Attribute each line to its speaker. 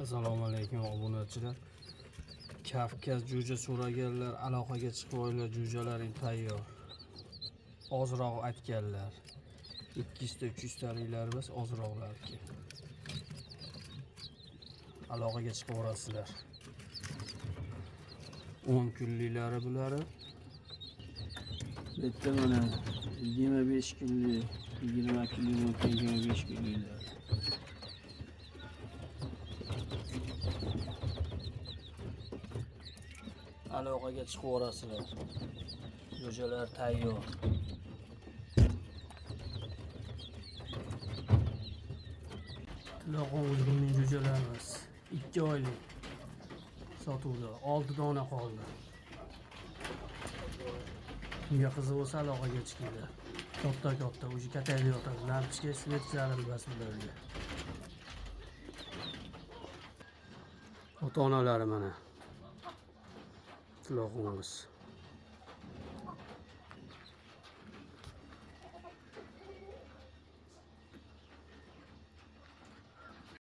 Speaker 1: Assalomu alaykum obunachilar. Kavkaz jo'ja so'raganlar, aloqaga chiqinglar, jo'jalaring tayyor. Ozroq aytganlar. 200 ta 300 taliklar biz ozroqlarki. Aloqaga chiqaverasizlar. 10 kunliklari bulari. Bitta mana 25 kunlik, 20 kunlik, 25 kunliklar. Aloqaga chiqaverasizlar. Jo'jalar tayyor. Tilaqon o'zimning jo'jalarimiz 2 oylik sotuvda 6 dona qoldi. Kimga qiziq bo'lsa aloqaga chiqinglar. Katta o'zi katayda yotadi. Lampochka svet chiqarib basmlarga. Ota-onalari mana. Tilaqonimiz.